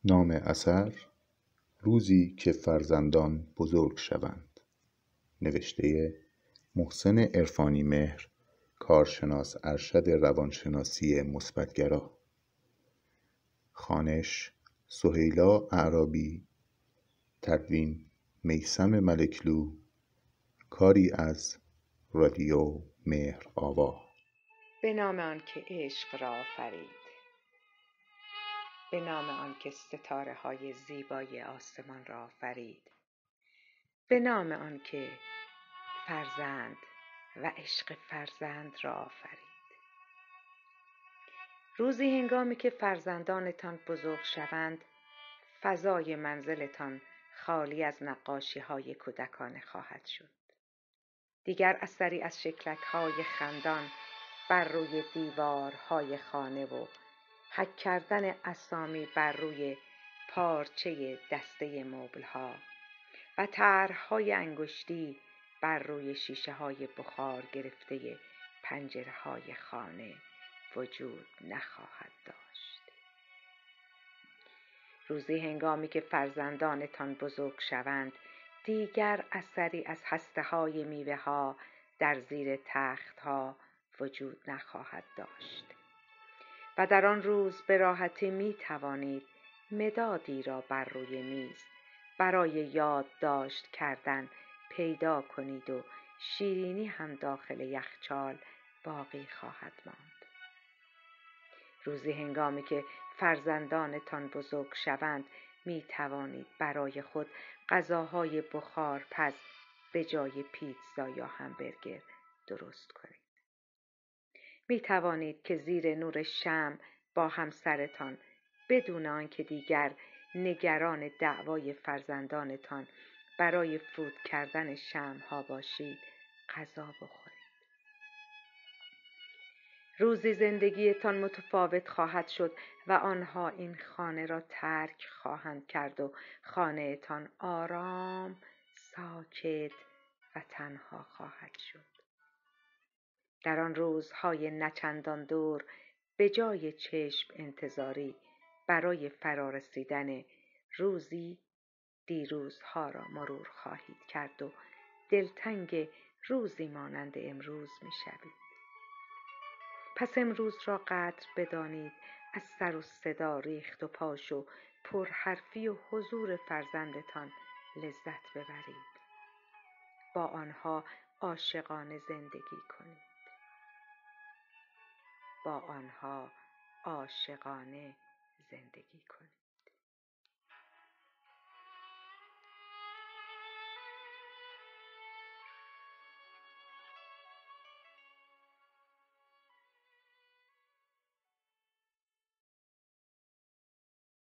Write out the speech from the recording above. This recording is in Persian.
نام اثر: روزی که فرزندان بزرگ شوند. نوشته محسن عرفانی مهر، کارشناس ارشد روانشناسی مثبت‌گرا. خوانش: سهیلا اعرابی. تدوین: میثم ملکلو. کاری از رادیو مهر آوا. به نام آن که عشق را آفرید، به نام آن که ستاره های زیبای آسمان را آفرید، به نام آن که فرزند و عشق فرزند را آفرید. روزی هنگامی که فرزندانتان بزرگ شوند، فضای منزلتان خالی از نقاشی های کودکانه خواهد شد. دیگر اثری از شکلک های خندان بر روی دیوارهای خانه و حک کردن اسامی بر روی پارچه دسته مبل‌ها و طرح‌های انگشتی بر روی شیشه‌های بخار گرفته پنجره‌های خانه وجود نخواهد داشت. روزی هنگامی که فرزندانتان بزرگ شوند، دیگر اثری از هسته‌های میوه‌ها در زیر تخت‌ها وجود نخواهد داشت و در آن روز به راحتی می توانید مدادی را بر روی میز برای یادداشت کردن پیدا کنید و شیرینی هم داخل یخچال باقی خواهد ماند. روزی هنگامی که فرزندانتان بزرگ شوند، می توانید برای خود غذاهای بخارپز به جای پیتزا یا همبرگر درست کنید. می توانید که زیر نور شمع با همسرتان بدون آنکه دیگر نگران دعوای فرزندانتان برای فوت کردن شمع‌ها باشید غذا بخورید. روزی زندگیتان متفاوت خواهد شد و آنها این خانه را ترک خواهند کرد و خانه‌تان آرام، ساکت و تنها خواهد شد. در آن روزهای نچندان دور به جای چشم انتظاری برای فرارسیدن روزی دیروزها را مرور خواهید کرد و دلتنگ روزی مانند امروز می شوید. پس امروز را قدر بدانید، از سر و صدا ریخت و پاش و پرحرفی و حضور فرزندتان لذت ببرید. با آنها عاشقانه زندگی کنید. با آنها عاشقانه زندگی کنید.